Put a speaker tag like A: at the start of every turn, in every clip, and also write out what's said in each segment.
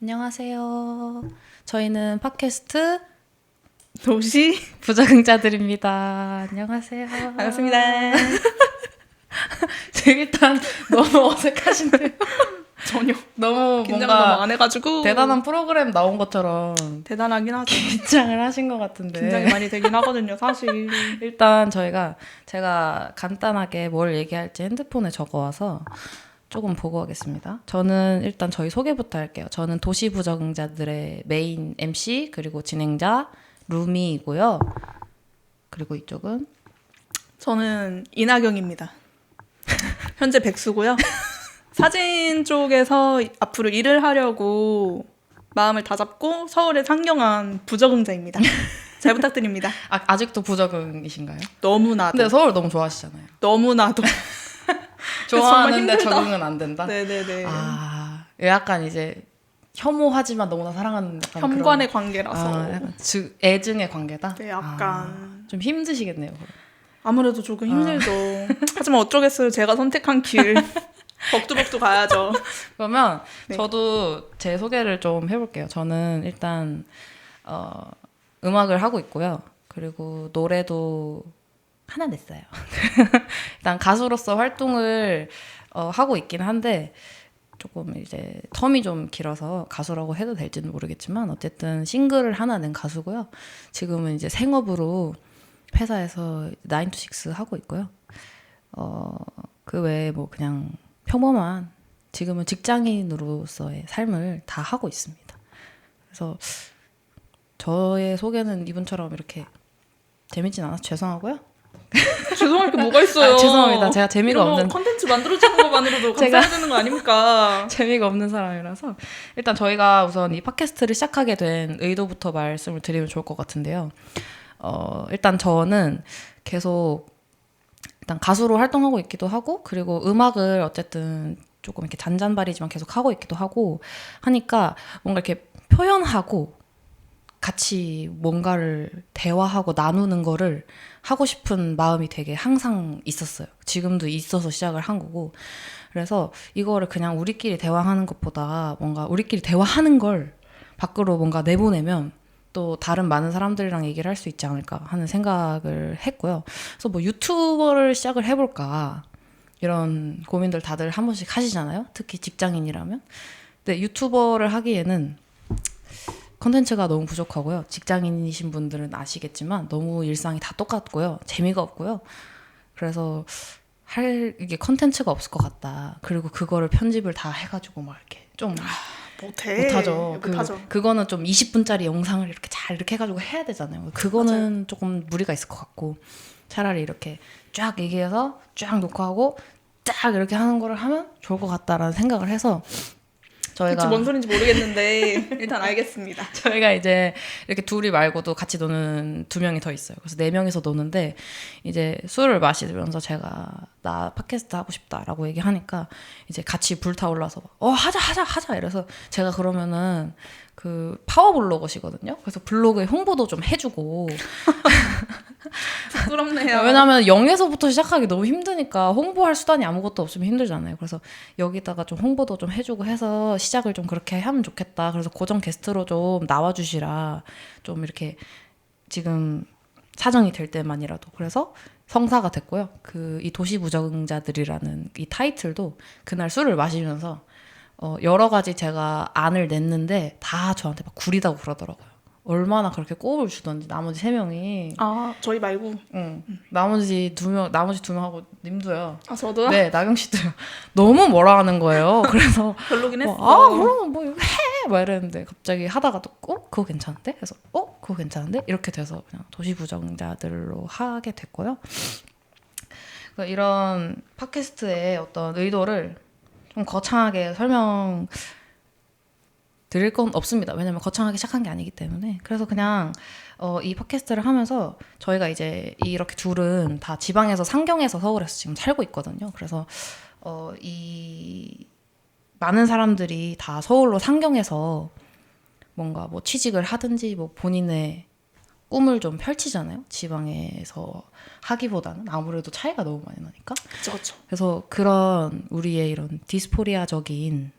A: 안녕하세요. 저희는 팟캐스트
B: 도시
A: 부적응자들입니다. 안녕하세요.
B: 반갑습니다.
A: 일단 너무 어색하신데요.
B: 전혀
A: 너무
B: 긴장을
A: 뭔가
B: 너무 안 해가지고
A: 대단한 프로그램 나온 것처럼
B: 대단하긴 하죠.
A: 긴장을 하신 것 같은데
B: 긴장이 많이 되긴 하거든요, 사실.
A: 일단 제가 간단하게 뭘 얘기할지 핸드폰에 적어와서 조금 보고 하겠습니다. 저는 일단 저희 소개부터 할게요. 저는 도시 부적응자들의 메인 MC 그리고 진행자 루미이고요. 그리고 이쪽은
B: 저는 이나경입니다. 현재 백수고요. 사진 쪽에서 앞으로 일을 하려고 마음을 다잡고 서울에 상경한 부적응자입니다. 잘 부탁드립니다.
A: 아직도 부적응이신가요?
B: 너무나도.
A: 근데 서울 너무 좋아하시잖아요.
B: 너무나도.
A: 좋아하는데 적응은 안 된다?
B: 네네네.
A: 아, 약간 이제 혐오하지만 너무나 사랑하는 약간
B: 현관의
A: 그런,
B: 관계라서.
A: 약간 애증의 관계다?
B: 네, 약간.
A: 좀 힘드시겠네요. 그럼.
B: 아무래도 조금 힘들죠. 하지만 어쩌겠어요. 제가 선택한 길. 벅두벅두 가야죠.
A: 그러면
B: 네.
A: 저도 제 소개를 좀 해볼게요. 저는 일단 음악을 하고 있고요. 그리고 노래도 하나 냈어요. 일단 가수로서 활동을 하고 있긴 한데 조금 이제 텀이 좀 길어서 가수라고 해도 될지는 모르겠지만 어쨌든 싱글을 하나 낸 가수고요. 지금은 이제 생업으로 회사에서 9to6 하고 있고요. 그 외에 뭐 그냥 평범한 지금은 직장인으로서의 삶을 다 하고 있습니다. 그래서 저의 소개는 이분처럼 이렇게 재밌진 않아서 죄송하고요.
B: 죄송할 게 뭐가 있어요.
A: 죄송합니다. 제가 재미가 없는
B: 컨텐츠 만들어주는 것만으로도 감사해야 되는 거 아닙니까?
A: 재미가 없는 사람이라서 일단 저희가 우선 이 팟캐스트를 시작하게 된 의도부터 말씀을 드리면 좋을 것 같은데요. 일단 저는 계속 일단 가수로 활동하고 있기도 하고 그리고 음악을 어쨌든 조금 이렇게 잔잔바리지만 계속 하고 있기도 하고 하니까 뭔가 이렇게 표현하고 같이 뭔가를 대화하고 나누는 거를 하고 싶은 마음이 되게 항상 있었어요. 지금도 있어서 시작을 한 거고. 그래서 이거를 그냥 우리끼리 대화하는 것보다 뭔가 우리끼리 대화하는 걸 밖으로 뭔가 내보내면 또 다른 많은 사람들이랑 얘기를 할 수 있지 않을까 하는 생각을 했고요. 그래서 뭐 유튜버를 시작을 해볼까 이런 고민들 다들 한 번씩 하시잖아요. 특히 직장인이라면. 근데 유튜버를 하기에는 컨텐츠가 너무 부족하고요. 직장인이신 분들은 아시겠지만 너무 일상이 다 똑같고요. 재미가 없고요. 그래서 이게 컨텐츠가 없을 것 같다. 그리고 그거를 편집을 다 해가지고 막 이렇게 좀 못하죠. 그거는 좀 20분짜리 영상을 이렇게 해가지고 해야 되잖아요. 그거는 맞아요. 조금 무리가 있을 것 같고 차라리 이렇게 쫙 얘기해서 쫙 녹화하고 쫙 이렇게 하는 거를 하면 좋을 것 같다라는 생각을 해서 저희가
B: 뭔 소린지 모르겠는데 일단 알겠습니다.
A: 저희가 이제 이렇게 둘이 말고도 같이 노는 2명이 더 있어요. 그래서 4명이서 노는데 이제 술을 마시면서 제가 나 팟캐스트 하고 싶다라고 얘기하니까 이제 같이 불타올라서 하자 이래서 제가 그러면은 그 파워블로거시거든요. 그래서 블로그에 홍보도 좀 해주고
B: 부끄럽네요.
A: 왜냐하면 0에서부터 시작하기 너무 힘드니까 홍보할 수단이 아무것도 없으면 힘들잖아요. 그래서 여기다가 좀 홍보도 좀 해주고 해서 시작을 좀 그렇게 하면 좋겠다. 그래서 고정 게스트로 좀 나와주시라. 좀 이렇게 지금 사정이 될 때만이라도. 그래서 성사가 됐고요. 이 도시부적응자들이라는 이 타이틀도 그날 술을 마시면서 여러 가지 제가 안을 냈는데 다 저한테 막 구리다고 그러더라고요. 얼마나 그렇게 꼽을 주던지 나머지 3명이.
B: 아, 저희 말고.
A: 응. 나머지 2명하고 님도요.
B: 아, 저도요?
A: 네, 나경 씨도요. 너무 뭐라 하는 거예요. 그래서
B: 별로긴 했어.
A: 그러면 뭐 이거 해! 막 이랬는데 갑자기 하다가 또 그거 괜찮은데? 그래서 그거 괜찮은데? 이렇게 돼서 그냥 도시부적응자들로 하게 됐고요. 그러니까 이런 팟캐스트의 어떤 의도를 좀 거창하게 설명 드릴 건 없습니다. 왜냐면 거창하게 시작한 게 아니기 때문에. 그래서 그냥 이 팟캐스트를 하면서 저희가 이제 이렇게 둘은 다 지방에서 상경에서 서울에서 지금 살고 있거든요. 그래서 이 많은 사람들이 다 서울로 상경해서 뭔가 뭐 취직을 하든지 뭐 본인의 꿈을 좀 펼치잖아요. 지방에서 하기보다는 아무래도 차이가 너무 많이 나니까.
B: 그렇죠.
A: 그래서 그런 우리의 이런 디스포리아적인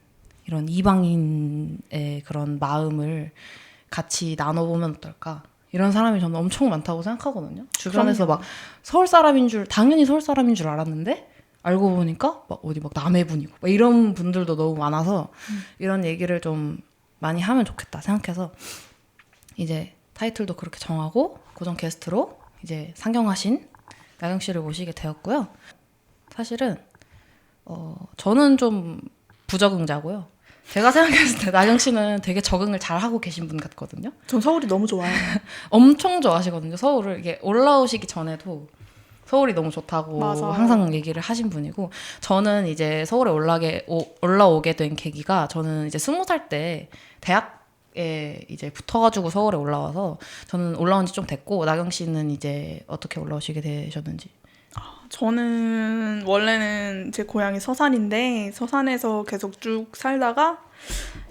A: 이런 이방인의 그런 마음을 같이 나눠보면 어떨까? 이런 사람이 저는 엄청 많다고 생각하거든요. 주변에서
B: 그럼요.
A: 막 당연히 서울 사람인 줄 알았는데 알고 보니까 막 어디 막 남해 분이고 막 이런 분들도 너무 많아서 이런 얘기를 좀 많이 하면 좋겠다 생각해서 이제 타이틀도 그렇게 정하고 고정 게스트로 이제 상경하신 나경 씨를 모시게 되었고요. 사실은 저는 좀 부적응자고요. 제가 생각했을 때 나경 씨는 되게 적응을 잘 하고 계신 분 같거든요.
B: 전 서울이 너무 좋아요.
A: 엄청 좋아하시거든요. 서울을 이게 올라오시기 전에도 서울이 너무 좋다고
B: 맞아요.
A: 항상 얘기를 하신 분이고 저는 이제 서울에 올라오게 된 계기가 저는 이제 20살 때 대학에 이제 붙어가지고 서울에 올라와서 저는 올라온 지 좀 됐고 나경 씨는 이제 어떻게 올라오시게 되셨는지.
B: 저는 원래는 제 고향이 서산인데 서산에서 계속 쭉 살다가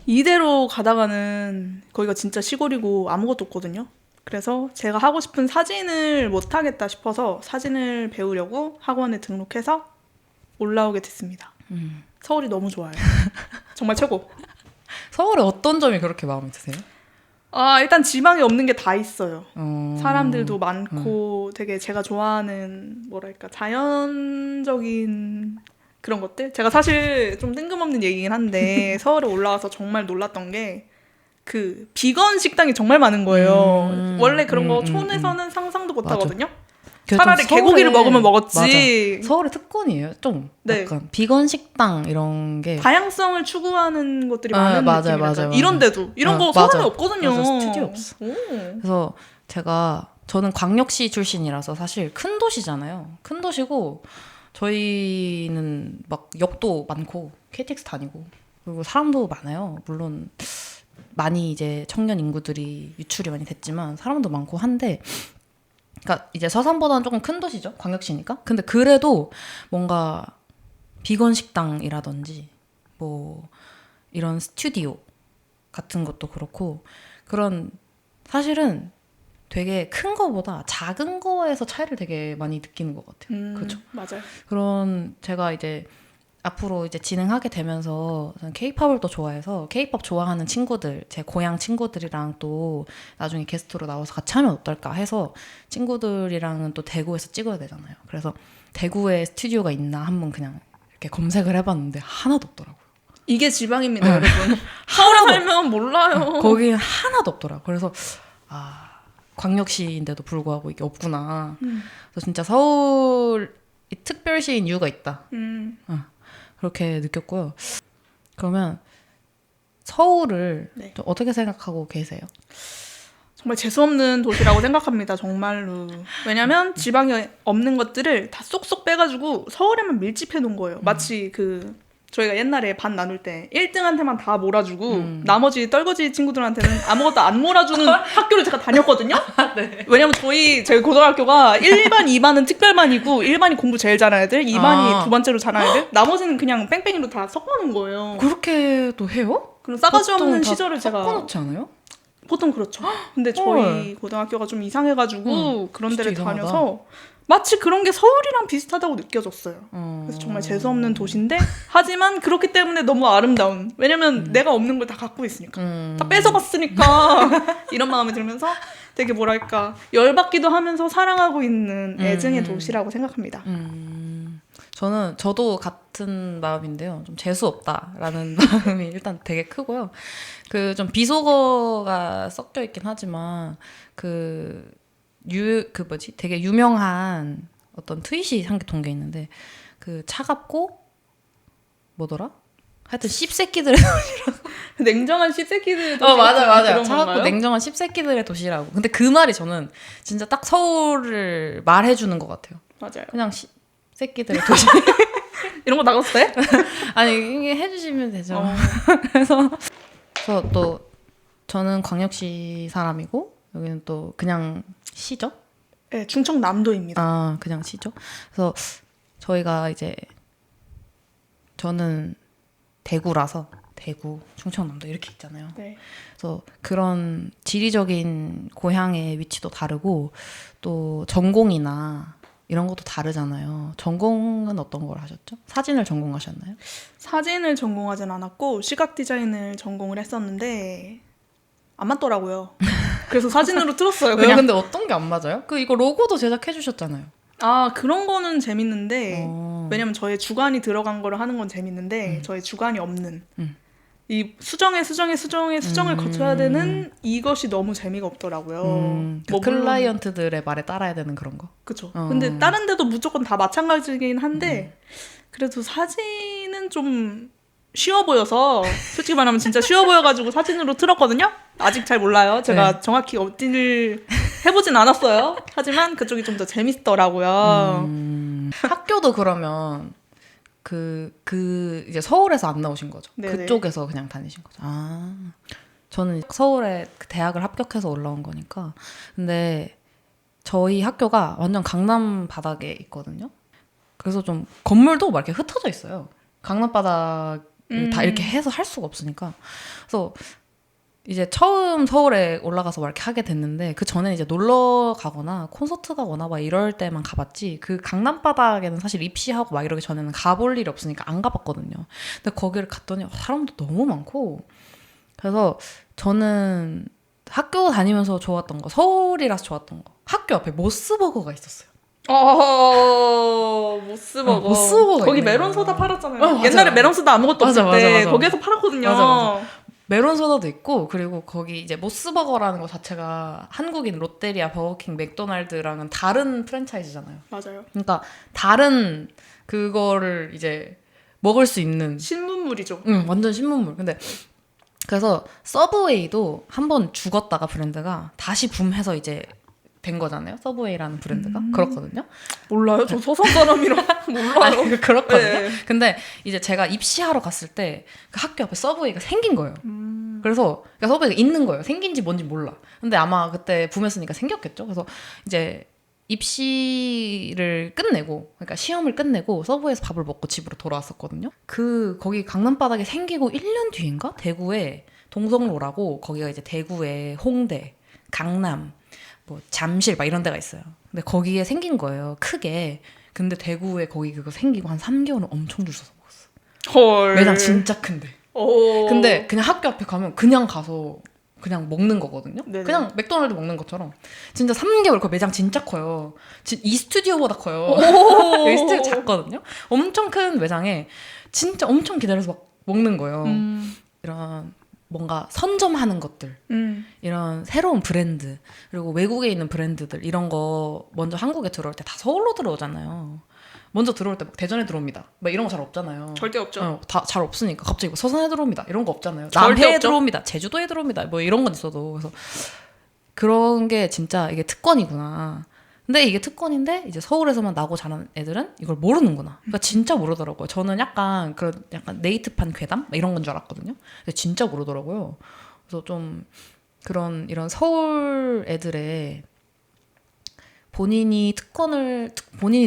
B: 이대로 가다가는 거기가 진짜 시골이고 아무것도 없거든요. 그래서 제가 하고 싶은 사진을 못 하겠다 싶어서 사진을 배우려고 학원에 등록해서 올라오게 됐습니다. 서울이 너무 좋아요. 정말 최고.
A: 서울에 어떤 점이 그렇게 마음에 드세요?
B: 일단 지방에 없는 게 다 있어요.
A: 어...
B: 사람들도 많고 되게 제가 좋아하는 뭐랄까 자연적인 그런 것들? 제가 사실 좀 뜬금없는 얘기긴 한데 서울에 올라와서 정말 놀랐던 게 그 비건 식당이 정말 많은 거예요. 원래 그런 거 촌에서는 상상도 못
A: 맞아.
B: 하거든요.
A: 그게
B: 차라리
A: 좀
B: 개고기를
A: 서울에-
B: 먹으면 먹었지.
A: 맞아. 서울의 특권이에요. 좀
B: 네.
A: 약간 비건 식당 이런 게
B: 다양성을 추구하는 것들이 많은
A: 맞아요,
B: 느낌이랄까.
A: 맞아요.
B: 이런데도 이런 거
A: 맞아.
B: 서울에 없거든요.
A: 맞아, 스튜디오 없어.
B: 오.
A: 그래서 저는 광역시 출신이라서 사실 큰 도시잖아요. 큰 도시고 저희는 막 역도 많고 KTX 다니고 그리고 사람도 많아요. 물론 많이 이제 청년 인구들이 유출이 많이 됐지만 사람도 많고 한데 그러니까 이제 서산보다는 조금 큰 도시죠. 광역시니까. 근데 그래도 뭔가 비건 식당이라든지 뭐 이런 스튜디오 같은 것도 그렇고 그런 사실은 되게 큰 거보다 작은 거에서 차이를 되게 많이 느끼는 것 같아요. 그렇죠.
B: 맞아요.
A: 그런 제가 이제 앞으로 이제 진행하게 되면서 케이팝을 또 좋아해서 케이팝 좋아하는 친구들, 제 고향 친구들이랑 또 나중에 게스트로 나와서 같이 하면 어떨까 해서 친구들이랑은 또 대구에서 찍어야 되잖아요. 그래서 대구에 스튜디오가 있나 한번 그냥 이렇게 검색을 해봤는데 하나도 없더라고요.
B: 이게 지방입니다, 여러분. 서울에 살면 몰라요.
A: 거기 하나도 없더라고요. 그래서 광역시인데도 불구하고 이게 없구나. 그래서 진짜 서울이 특별시인 이유가 있다. 그렇게 느꼈고요. 그러면 서울을
B: 네.
A: 좀 어떻게 생각하고 계세요?
B: 정말 재수없는 도시라고 생각합니다. 정말로. 왜냐면 지방에 없는 것들을 다 쏙쏙 빼가지고 서울에만 밀집해 놓은 거예요. 마치 저희가 옛날에 반 나눌 때 1등한테만 다 몰아주고 나머지 떨거지 친구들한테는 아무것도 안 몰아주는 학교를 제가 다녔거든요.
A: 네.
B: 왜냐면 저희 고등학교가 1반, 2반은 특별반이고 1반이 공부 제일 잘하는 애들, 2반이 두 번째로 잘하는 애들, 나머지는 그냥 뺑뺑이로 다 섞어놓은 거예요.
A: 그렇게도 해요?
B: 그럼 싸가지
A: 보통
B: 없는
A: 다
B: 시절을 제가
A: 섞어놓지 않아요?
B: 보통 그렇죠. 근데 저희 고등학교가 좀 이상해가지고 그런
A: 진짜
B: 데를
A: 이상하다.
B: 다녀서 마치 그런 게 서울이랑 비슷하다고 느껴졌어요. 그래서 정말 재수없는 도시인데 하지만 그렇기 때문에 너무 아름다운. 왜냐면 내가 없는 걸 다 갖고 있으니까. 다 뺏어갔으니까 이런 마음이 들면서 되게 뭐랄까 열받기도 하면서 사랑하고 있는 애증의 도시라고 생각합니다.
A: 저도 같은 마음인데요. 좀 재수 없다라는 마음이 일단 되게 크고요. 좀 비속어가 섞여 있긴 하지만 되게 유명한 어떤 트윗이 한 개 동게 있는데 차갑고 뭐더라? 하여튼 씹새끼들의
B: 냉정한 씹새끼들
A: 맞아.
B: 그런
A: 차갑고
B: 건가요?
A: 냉정한 씹새끼들의 도시라고. 근데 그 말이 저는 진짜 딱 서울을 말해주는 것 같아요.
B: 맞아요.
A: 그냥 씹새끼들의 도시.
B: 이런 거 나갔을 때?
A: 아니 이게 해주시면 되죠. 그래서 또 저는 광역시 사람이고 여기는 또 그냥 시죠.
B: 네, 충청남도입니다.
A: 그냥 시죠. 그래서 저희가 이제 저는 대구라서 대구, 충청남도 이렇게 있잖아요.
B: 네.
A: 그래서 그런 지리적인 고향의 위치도 다르고 또 전공이나 이런 것도 다르잖아요. 전공은 어떤 걸 하셨죠? 사진을 전공하셨나요?
B: 사진을 전공하진 않았고 시각 디자인을 전공을 했었는데 안 맞더라고요. 그래서 사진으로 틀었어요.
A: 왜요?
B: 그냥.
A: 근데 어떤 게 안 맞아요? 이거 로고도 제작해 주셨잖아요.
B: 아, 그런 거는 재밌는데
A: 어.
B: 왜냐면 저의 주관이 들어간 거를 하는 건 재밌는데 저의 주관이 없는 이 수정을 거쳐야 되는 이것이 너무 재미가 없더라고요.
A: 그
B: 뭐 물론
A: 클라이언트들의 말에 따라야 되는 그런 거.
B: 그쵸.
A: 어.
B: 근데 다른 데도 무조건 다 마찬가지긴 한데 그래도 사진은 좀 쉬워 보여서 솔직히 말하면 진짜 쉬워 보여가지고 사진으로 틀었거든요. 아직 잘 몰라요. 제가
A: 네.
B: 정확히 어디를 해보진 않았어요. 하지만 그쪽이 좀 더 재밌더라고요.
A: 학교도 그러면 이제 서울에서 안 나오신 거죠?
B: 네네.
A: 그쪽에서 그냥 다니신 거죠? 아, 저는 서울에 그 대학을 합격해서 올라온 거니까. 근데 저희 학교가 완전 강남 바닥에 있거든요. 그래서 좀 건물도 막 이렇게 흩어져 있어요. 강남 바닥을 다 이렇게 해서 할 수가 없으니까. 그래서 이제 처음 서울에 올라가서 막 이렇게 하게 됐는데 그 전에 이제 놀러 가거나 콘서트 가거나 막 이럴 때만 가봤지 그 강남 바닥에는 사실 입시하고 막 이러기 전에는 가볼 일이 없으니까 안 가봤거든요. 근데 거기를 갔더니 사람도 너무 많고 그래서 저는 학교 다니면서 좋았던 거 서울이라서 좋았던 거 학교 앞에 모스버거가 있었어요.
B: 모스버거.
A: 모스버거
B: 거기
A: 있네.
B: 메론 소다 팔았잖아요.
A: 맞아요.
B: 옛날에 메론 소다 아무것도
A: 맞아,
B: 없을 때
A: 맞아.
B: 거기에서 팔았거든요.
A: 맞아. 메론 소다도 있고 그리고 거기 이제 모스버거라는 거 자체가 한국인 롯데리아, 버거킹, 맥도날드랑은 다른 프랜차이즈잖아요.
B: 맞아요.
A: 그러니까 다른 그거를 이제 먹을 수 있는
B: 신문물이죠.
A: 완전 신문물. 근데 그래서 서브웨이도 한번 죽었다가 브랜드가 다시 붐해서 이제 된 거잖아요. 서브웨이라는 브랜드가 그렇거든요.
B: 몰라요. 저 서산 사람이라 몰라요.
A: 아니, 그렇거든요.
B: 네.
A: 근데 이제 제가 입시하러 갔을 때 그 학교 앞에 서브웨이가 생긴 거예요. 그래서 그러니까 서브웨이가 있는 거예요. 생긴지 뭔지 몰라. 근데 아마 그때 붐했으니까 생겼겠죠. 그래서 이제 입시를 끝내고 그러니까 시험을 끝내고 서브웨이에서 밥을 먹고 집으로 돌아왔었거든요. 거기 강남 바닥에 생기고 1년 뒤인가? 대구에 동성로라고 거기가 이제 대구에 홍대, 강남, 뭐 잠실 막 이런 데가 있어요. 근데 거기에 생긴 거예요. 크게. 근데 대구에 거기 그거 생기고 한 3개월은 엄청 줄 서서 먹었어.
B: 헐.
A: 매장 진짜 큰데.
B: 오.
A: 근데 그냥 학교 앞에 가면 그냥 가서 그냥 먹는 거거든요.
B: 네네.
A: 그냥 맥도날드 먹는 것처럼. 진짜 3개월 그 매장 진짜 커요. 이 스튜디오보다 커요. 여기 스튜디오 작거든요. 엄청 큰 매장에 진짜 엄청 기다려서 막 먹는 거예요. 이런 뭔가 선점하는 것들, 이런 새로운 브랜드, 그리고 외국에 있는 브랜드들 이런 거 먼저 한국에 들어올 때 다 서울로 들어오잖아요. 먼저 들어올 때 막 대전에 들어옵니다. 막 이런 거 잘 없잖아요.
B: 절대 없죠.
A: 다 잘 없으니까 갑자기 뭐 서산에 들어옵니다. 이런 거 없잖아요.
B: 절대
A: 남해에
B: 없죠.
A: 들어옵니다. 제주도에 들어옵니다. 뭐 이런 건 있어도 그래서 그런 게 진짜 이게 특권이구나. 근데 이게 특권인데 이제 서울에서만 나고 자란 애들은 이걸 모르는구나. 그러니까 진짜 모르더라고요. 저는 약간 그런 약간 네이트판 괴담 이런 건 줄 알았거든요. 근데 진짜 모르더라고요. 그래서 좀 그런 이런 서울 애들의 본인이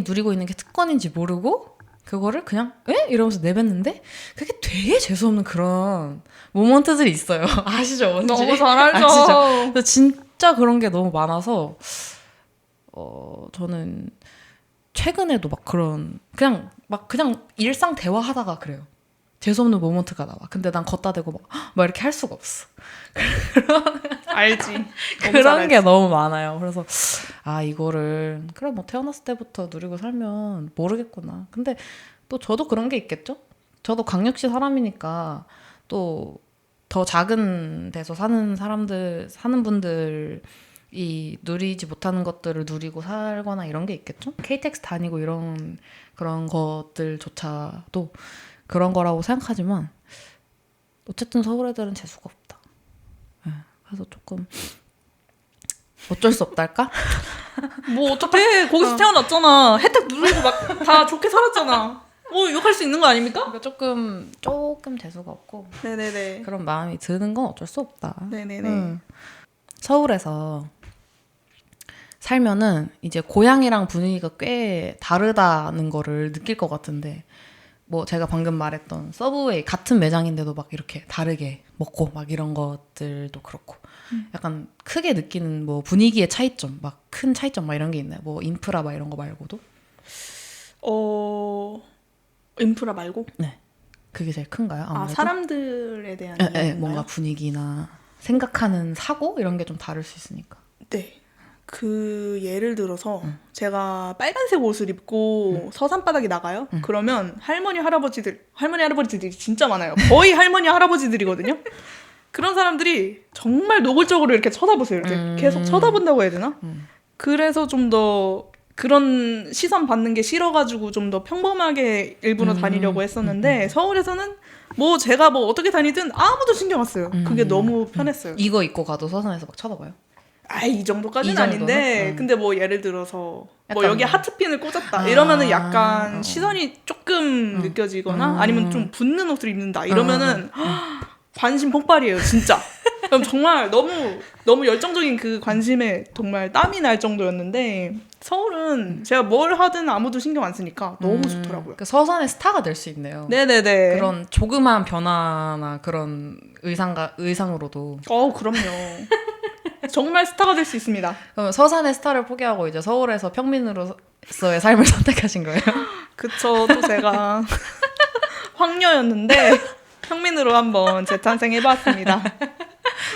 A: 누리고 있는 게 특권인지 모르고 그거를 그냥 에? 이러면서 내뱉는데 그게 되게 재수없는 그런 모먼트들이 있어요. 아시죠? 뭔지?
B: 너무 잘 알죠.
A: 아시죠? 그래서 진짜 그런 게 너무 많아서 저는 최근에도 막 그런 그냥 일상 대화하다가 그래요. 재수없는 모먼트가 나와. 근데 난 걷다 대고 막 이렇게 할 수가 없어.
B: 알지.
A: 그런 게 너무 많아요. 그래서 이거를 그래 뭐 태어났을 때부터 누리고 살면 모르겠구나. 근데 또 저도 그런 게 있겠죠? 저도 광역시 사람이니까 또 더 작은 데서 사는 분들이 누리지 못하는 것들을 누리고 살거나 이런 게 있겠죠? KTX 다니고 이런 그런 것들조차도 그런 거라고 생각하지만 어쨌든 서울 애들은 재수가 없다. 그래서 조금 어쩔 수 없달까?
B: 뭐 어떡해. 거기서 태어났잖아. 혜택 누리고 막 다 좋게 살았잖아. 뭐 욕할 수 있는 거 아닙니까?
A: 그러니까 조금 재수가 없고
B: 네네네.
A: 그런 마음이 드는 건 어쩔 수 없다.
B: 네네네.
A: 서울에서 살면은 이제 고향이랑 분위기가 꽤 다르다는 거를 느낄 것 같은데 뭐 제가 방금 말했던 서브웨이 같은 매장인데도 막 이렇게 다르게 먹고 막 이런 것들도 그렇고 약간 크게 느끼는 뭐 분위기의 차이점, 막 큰 차이점 막 이런 게 있나요? 뭐 인프라 막 이런 거 말고도?
B: 인프라 말고?
A: 네. 그게 제일 큰가요? 아무래도?
B: 사람들에 대한
A: 네,
B: 이야기인가요?
A: 뭔가 분위기나 생각하는 사고 이런 게 좀 다를 수 있으니까.
B: 네. 예를 들어서 제가 빨간색 옷을 입고 서산바닥에 나가요. 그러면 할머니들이 진짜 많아요. 거의 할머니 할아버지들이거든요. 그런 사람들이 정말 노골적으로 이렇게 쳐다보세요. 이렇게 계속 쳐다본다고 해야 되나? 그래서 좀 더 그런 시선 받는 게 싫어가지고 좀 더 평범하게 일부러 다니려고 했었는데 서울에서는 뭐 제가 뭐 어떻게 다니든 아무도 신경 안 써요. 그게 너무 편했어요.
A: 이거 입고 가도 서산에서 막 쳐다봐요?
B: 이 정도까지는
A: 이 정도는?
B: 아닌데 근데 뭐 예를 들어서 뭐
A: 약간
B: 여기 하트핀을 꽂았다 이러면은 약간 시선이 조금 느껴지거나 아니면 좀 붙는 옷을 입는다 이러면은 관심 폭발이에요 진짜. 그럼 정말 너무 열정적인 그 관심에 정말 땀이 날 정도였는데 서울은 제가 뭘 하든 아무도 신경 안 쓰니까 너무 좋더라고요.
A: 그 서산의 스타가 될 수 있네요.
B: 네네네.
A: 그런 조그만 변화나 그런 의상으로도.
B: 그럼요. 정말 스타가 될 수 있습니다.
A: 그럼 서산의 스타를 포기하고 이제 서울에서 평민으로서의 삶을 선택하신 거예요?
B: 그쵸. 또 제가 황녀였는데 평민으로 한번 재탄생해봤습니다.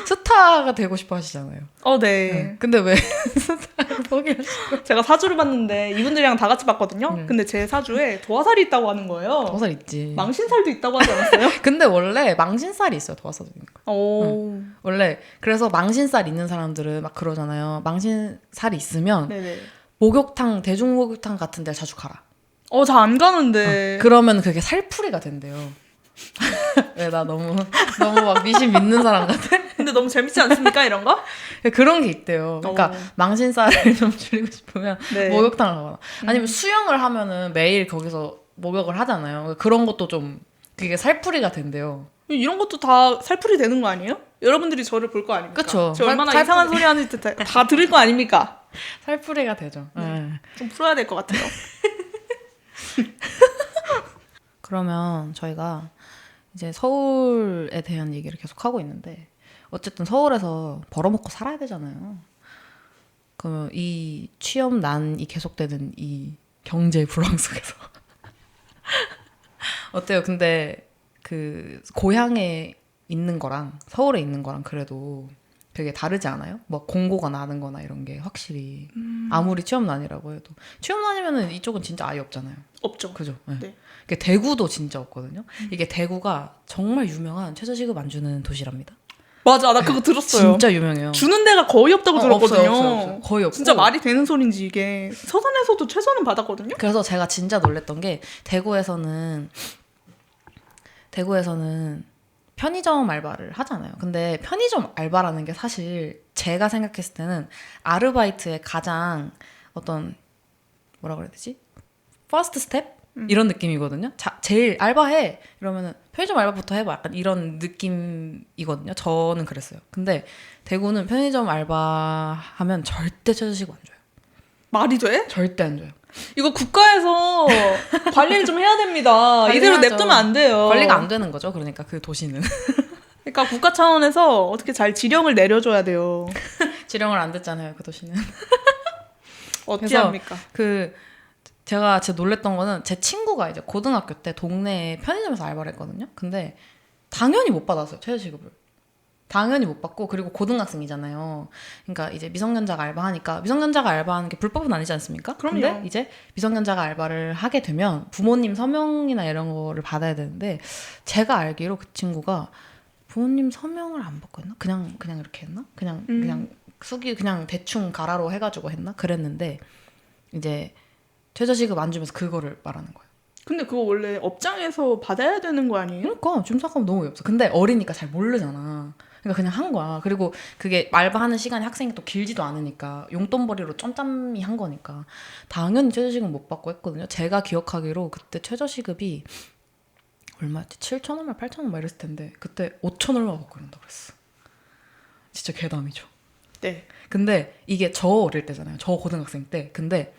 A: 스타가 되고 싶어 하시잖아요.
B: 네.
A: 근데 왜 스타를 포기하시고?
B: 제가 사주를 봤는데 이분들이랑 다 같이 봤거든요. 근데 제 사주에 도화살이 있다고 하는 거예요.
A: 도화살 있지.
B: 망신살도 있다고 하지 않았어요?
A: 근데 원래 망신살이 있어요. 도화살이니까.
B: 오.
A: 원래 그래서 망신살 있는 사람들은 막 그러잖아요. 망신살이 있으면
B: 네네.
A: 목욕탕, 대중 목욕탕 같은 데 자주 가라.
B: 잘 안 가는데.
A: 그러면 그게 살풀이가 된대요. 왜 나 너무 막 미신 믿는 사람 같아?
B: 근데 너무 재밌지 않습니까 이런 거?
A: 그런 게 있대요. 그러니까 망신살을 좀 줄이고 싶으면
B: 네.
A: 목욕탕을 가거나 아니면 수영을 하면은 매일 거기서 목욕을 하잖아요. 그런 것도 좀 그게 살풀이가 된대요.
B: 이런 것도 다 살풀이 되는 거 아니에요? 여러분들이 저를 볼 거 아닙니까?
A: 그쵸.
B: 저 얼마나 이상한 소리 하는지 다 들을 거 아닙니까?
A: 살풀이가 되죠.
B: 좀 풀어야 될 것 같아요.
A: 그러면 저희가 이제 서울에 대한 얘기를 계속 하고 있는데 어쨌든 서울에서 벌어먹고 살아야 되잖아요. 그러면 이 취업난이 계속되는 이 경제 불황 속에서 어때요? 근데 그 고향에 있는 거랑 서울에 있는 거랑 그래도 되게 다르지 않아요? 뭐 공고가 나는 거나 이런 게 확실히 아무리 취업난이라고 해도 취업난이면은 이쪽은 진짜 아예 없잖아요.
B: 없죠.
A: 그죠? 네.
B: 네.
A: 이게 대구도 진짜 없거든요. 이게 대구가 정말 유명한 최저시급 안 주는 도시랍니다.
B: 맞아, 나 그거 들었어요.
A: 진짜 유명해요.
B: 주는 데가 거의 없다고 들었거든요.
A: 없어요. 거의 없고.
B: 진짜 말이 되는 소린지 이게 서산에서도 최저는 받았거든요.
A: 그래서 제가 진짜 놀랬던 게 대구에서는 편의점 알바를 하잖아요. 근데 편의점 알바라는 게 사실 제가 생각했을 때는 아르바이트의 가장 어떤 뭐라 그래야 되지? 퍼스트 스텝? 이런 느낌이거든요. 제일 알바해 이러면은 편의점 알바부터 해봐 약간 이런 느낌이거든요. 저는 그랬어요. 근데 대구는 편의점 알바하면 절대 최저시급 안 줘요.
B: 말이 돼?
A: 절대 안 줘요.
B: 이거 국가에서 관리를 좀 해야 됩니다. 이대로
A: 관리해야죠.
B: 냅두면 안 돼요.
A: 관리가 안 되는 거죠. 그러니까 그 도시는.
B: 그러니까 국가 차원에서 어떻게 잘 지령을 내려줘야 돼요.
A: 지령을 안 듣잖아요. 그 도시는.
B: 어찌합니까?
A: 제가 진짜 놀랬던 거는 제 친구가 이제 고등학교 때 동네에 편의점에서 알바를 했거든요. 근데 당연히 못 받았어요. 최저시급을. 당연히 못 받고 그리고 고등학생이잖아요. 그러니까 이제 미성년자가 알바하니까 미성년자가 알바하는 게 불법은 아니지 않습니까?
B: 그럼요.
A: 근데 이제 미성년자가 알바를 하게 되면 부모님 서명이나 이런 거를 받아야 되는데 제가 알기로 그 친구가 부모님 서명을 안 받고 했나? 그냥 이렇게 했나? 그냥 그냥 대충 가라로 해가지고 했나? 그랬는데 이제 최저시급 안 주면서 그거를 말하는 거예요.
B: 근데 그거 원래 업장에서 받아야 되는 거 아니에요?
A: 그러니까 좀 생각하면 너무 어이없어. 근데 어리니까 잘 모르잖아. 그러니까 그냥 한 거야. 그리고 그게 알바하는 시간이 학생이 또 길지도 않으니까 용돈벌이로 쫌쫌이 한 거니까 당연히 최저시급 못 받고 했거든요. 제가 기억하기로 그때 최저시급이 얼마였지? 7,000원만 8,000원 막 이랬을 텐데 그때 5,000원만 받고 이런다고 그랬어. 진짜 괴담이죠.
B: 네.
A: 근데 이게 저 어릴 때잖아요. 저 고등학생 때. 근데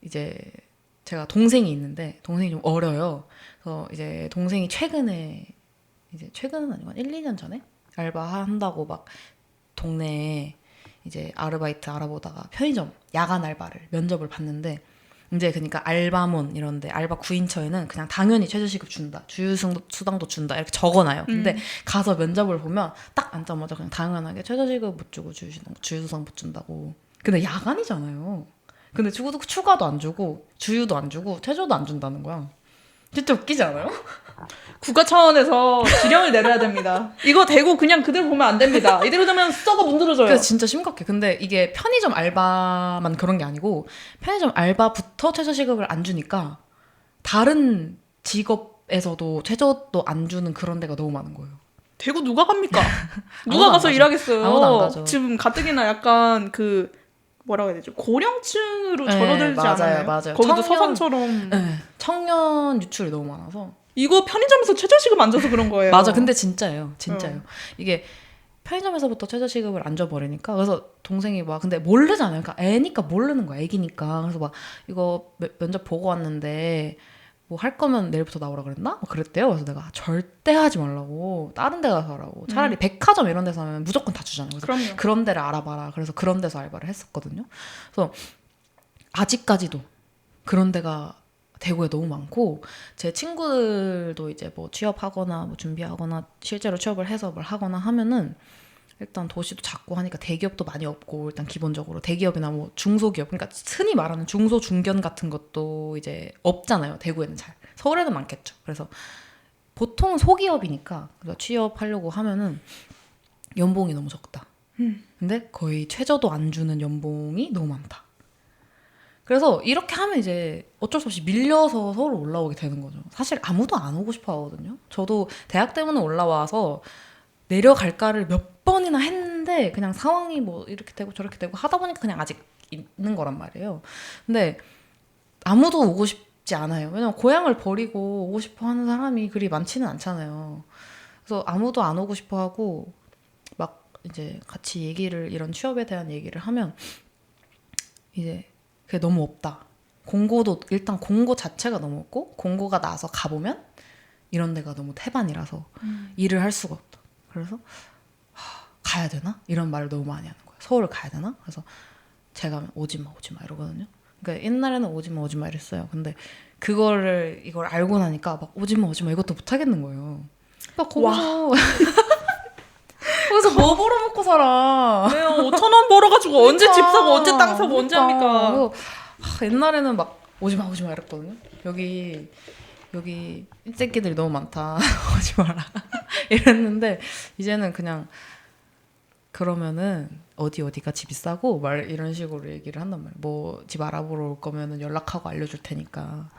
A: 이제 제가 동생이 있는데 동생이 좀 어려요. 그래서 이제 동생이 최근에 이제 최근은 아니고 한 1, 2년 전에 알바한다고 막 동네에 이제 아르바이트 알아보다가 편의점 야간 알바를 면접을 봤는데 이제 그러니까 알바몬 이런데 알바 구인처에는 그냥 당연히 최저시급 준다, 주휴수당도 준다 이렇게 적어놔요. 근데 가서 면접을 보면 딱 앉자마자 그냥 당연하게 최저시급 못 주고 주휴수당 못 준다고. 근데 야간이잖아요. 근데 추가도 안 주고 주휴도 안 주고 최저도 안 준다는 거야. 진짜 웃기지 않아요?
B: 국가 차원에서 지령을 내려야 됩니다. 이거 대고 그냥 그대로 보면 안 됩니다. 이대로 되면 썩어 문드러져요.
A: 그래서 진짜 심각해. 근데 이게 편의점 알바만 그런 게 아니고 편의점 알바부터 최저시급을 안 주니까 다른 직업에서도 최저도 안 주는 그런 데가 너무 많은 거예요.
B: 대구 누가 갑니까?
A: 아무도
B: 누가
A: 안
B: 가서
A: 가죠.
B: 일하겠어요.
A: 아무도 안 가죠.
B: 지금 가뜩이나 약간 그 뭐라고 해야 되죠? 고령층으로
A: 네,
B: 접어들지
A: 맞아요,
B: 않아요?
A: 맞아요.
B: 거기도
A: 청년-
B: 서산처럼
A: 네, 청년 유출이 너무 많아서.
B: 이거 편의점에서 최저시급 안 줘서 그런 거예요.
A: 맞아. 근데 진짜예요. 진짜예요. 이게 편의점에서부터 최저시급을 안 줘버리니까 그래서 동생이 막 근데 모르잖아요. 그러니까 애니까 모르는 거야. 애기니까. 그래서 막 이거 면접 보고 왔는데 뭐 할 거면 내일부터 나오라 그랬나? 막 그랬대요. 그래서 내가 절대 하지 말라고 다른 데 가서 하라고. 차라리 백화점 이런 데서 하면 무조건 다 주잖아요. 그래서
B: 그럼요.
A: 그런 데를 알아봐라. 그래서 그런 데서 알바를 했었거든요. 그래서 아직까지도 그런 데가 대구에 너무 많고 제 친구들도 이제 뭐 취업하거나 뭐 준비하거나 실제로 취업을 해서 뭘 하거나 하면은 일단 도시도 작고 하니까 대기업도 많이 없고 일단 기본적으로 대기업이나 뭐 중소기업 그러니까 흔히 말하는 중소 중견 같은 것도 이제 없잖아요. 대구에는 잘. 서울에는 많겠죠. 그래서 보통은 소기업이니까 그래서 취업하려고 하면은 연봉이 너무 적다. 근데 거의 최저도 안 주는 연봉이 너무 많다. 그래서 이렇게 하면 이제 어쩔 수 없이 밀려서 서울 올라오게 되는 거죠. 사실 아무도 안 오고 싶어 하거든요. 저도 대학 때문에 올라와서 내려갈까를 몇 번이나 했는데 그냥 상황이 뭐 이렇게 되고 저렇게 되고 하다 보니까 그냥 아직 있는 거란 말이에요. 근데 아무도 오고 싶지 않아요. 왜냐면 고향을 버리고 오고 싶어 하는 사람이 그리 많지는 않잖아요. 그래서 아무도 안 오고 싶어 하고 막 이제 같이 이런 취업에 대한 얘기를 하면 이제 그게 너무 없다. 공고도 일단 공고 자체가 너무 없고 공고가 나서 가보면 이런 데가 너무 태반이라서 일을 할 수가 없다. 그래서 가야 되나? 이런 말을 너무 많이 하는 거예요. 서울을 가야 되나? 그래서 제가 오지 마 이러거든요. 그러니까 옛날에는 오지 마 이랬어요. 근데 이걸 알고 나니까 막 오지 마 이것도 못 하겠는 거예요. 그러니까 거기서 뭐 벌어먹고 살아?
B: 왜요? 5,000원 벌어가지고 언제 집 사고 언제 땅 사고 언제 합니까?
A: 그래서 옛날에는 막 오지 마 이랬거든요. 여기 새끼들이 너무 많다. 오지 마라. 이랬는데 이제는 그냥 그러면은 어디가 집이 싸고 말 이런 식으로 얘기를 한단 말이에요. 뭐 집 알아보러 올 거면은 연락하고 알려줄 테니까.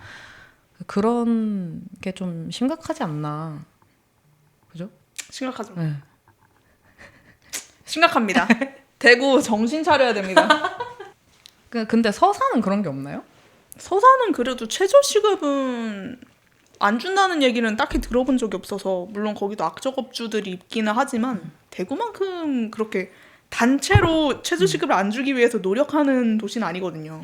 A: 그런 게 좀 심각하지 않나. 그죠?
B: 심각하죠.
A: 네.
B: 심각합니다. 대구 정신 차려야 됩니다.
A: 근데 서산은 그런 게 없나요?
B: 서산은 그래도 최저시급은 안 준다는 얘기는 딱히 들어본 적이 없어서 물론 거기도 악적업주들이 있기는 하지만 대구만큼 그렇게 단체로 최저시급을 안 주기 위해서 노력하는 도시는 아니거든요.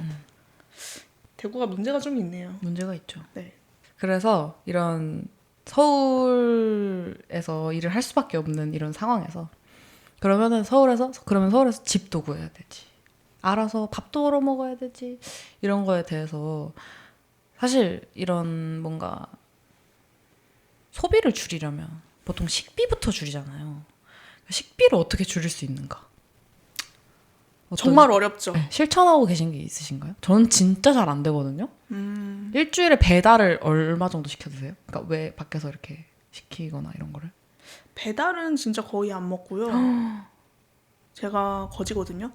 B: 대구가 문제가 좀 있네요.
A: 문제가 있죠.
B: 네.
A: 그래서 이런 서울에서 일을 할 수밖에 없는 이런 상황에서 그러면 서울에서 집도 구해야 되지. 알아서 밥도 벌어 먹어야 되지. 이런 거에 대해서 사실 이런 뭔가 소비를 줄이려면 보통 식비부터 줄이잖아요. 식비를 어떻게 줄일 수 있는가?
B: 정말 어렵죠.
A: 네, 실천하고 계신 게 있으신가요? 저는 진짜 잘 안 되거든요. 일주일에 배달을 얼마 정도 시켜 드세요? 그러니까 왜 밖에서 이렇게 시키거나 이런 거를?
B: 배달은 진짜 거의 안 먹고요. 제가 거지거든요.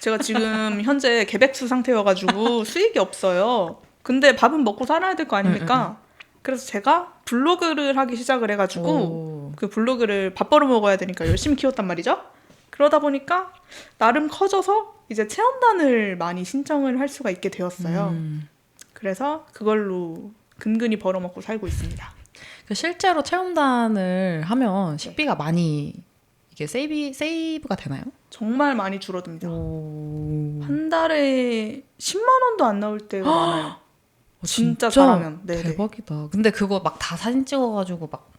B: 제가 지금 현재 개백수 상태여가지고 수익이 없어요. 근데 밥은 먹고 살아야 될 거 아닙니까? 그래서 제가 블로그를 하기 시작을 해가지고
A: 오.
B: 그 블로그를 밥 벌어 먹어야 되니까 열심히 키웠단 말이죠. 그러다 보니까 나름 커져서 이제 체험단을 많이 신청을 할 수가 있게 되었어요. 그래서 그걸로 근근히 벌어먹고 살고 있습니다.
A: 실제로 체험단을 하면 식비가 많이 이게 세이브가 되나요?
B: 정말 많이 줄어듭니다.
A: 오.
B: 한 달에 10만 원도 안 나올 때가 많아요. 진짜 잘하면. 네네.
A: 대박이다. 근데 그거 막 다 사진 찍어가지고 막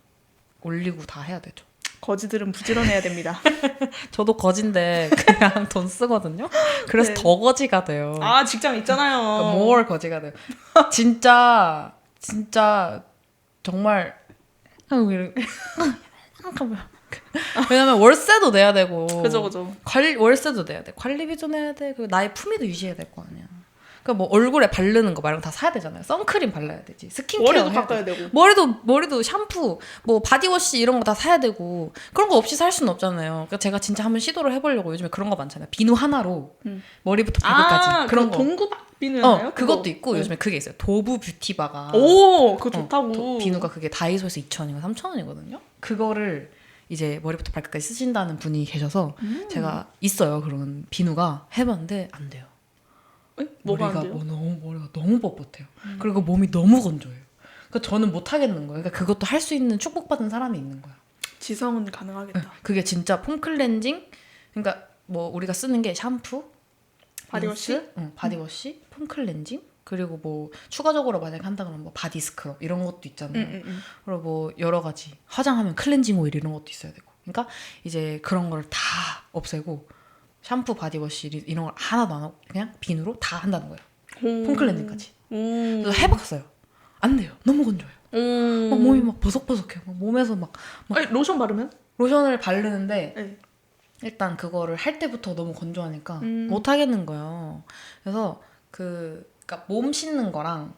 A: 올리고 다 해야 되죠.
B: 거지들은 부지런해야 됩니다.
A: 저도 거진데 그냥 돈 쓰거든요. 그래서
B: 네.
A: 더 거지가 돼요.
B: 아 직장 있잖아요.
A: 그러니까 more 거지가 돼요. 진짜 정말 왜냐면 월세도 내야 되고
B: 그죠.
A: 월세도 내야 돼. 관리비도 내야 돼. 그리고 나의 품위도 유지해야 될 거 아니야. 그러니까 뭐 얼굴에 바르는 거 말고 다 사야 되잖아요. 선크림 발라야 되지. 스킨케어
B: 머리도
A: 해야
B: 닦아야
A: 돼.
B: 되고.
A: 머리도 샴푸, 뭐 바디워시 이런 거 다 사야 되고 그런 거 없이 살 수는 없잖아요. 그러니까 제가 진짜 한번 시도를 해보려고 요즘에 그런 거 많잖아요. 비누 하나로 머리부터 발끝까지 그런 거.
B: 동구박 비누였나요?
A: 그것도 있고 요즘에 그게 있어요. 도브 뷰티바가.
B: 오, 그거 좋다고.
A: 비누가 그게 다이소에서 2,000원인가 3,000원이거든요. 그거를 이제 머리부터 발끝까지 쓰신다는 분이 계셔서 제가 있어요. 그런 비누가 해봤는데 안 돼요.
B: 뭐가 안 돼요?
A: 머리가 너무 뻣뻣해요. 그리고 몸이 너무 건조해요. 그러니까 저는 못 하겠는 거예요. 그러니까 그것도 할 수 있는 축복받은 사람이 있는 거야.
B: 지성은 가능하겠다.
A: 그게 진짜 폼 클렌징. 그러니까 뭐 우리가 쓰는 게 샴푸,
B: 바디워시?
A: 바디워시, 폼 클렌징. 그리고 뭐 추가적으로 만약에 한다 그러면 뭐 바디 스크럽 이런 것도 있잖아요. 그리고 뭐 여러 가지 화장하면 클렌징 오일 이런 것도 있어야 되고. 그러니까 이제 그런 걸 다 없애고 샴푸, 바디워시 이런 걸 하나도 안 하고 그냥 비누로 다 한다는 거예요. 폼 클렌징까지. 그래서 해봤어요. 안 돼요. 너무 건조해요. 막 몸이 막 버석버석해요. 막 몸에서 막
B: 아니, 로션 바르면?
A: 로션을 바르는데
B: 네.
A: 일단 그거를 할 때부터 너무 건조하니까 못 하겠는 거예요. 그래서 그러니까 몸 씻는 거랑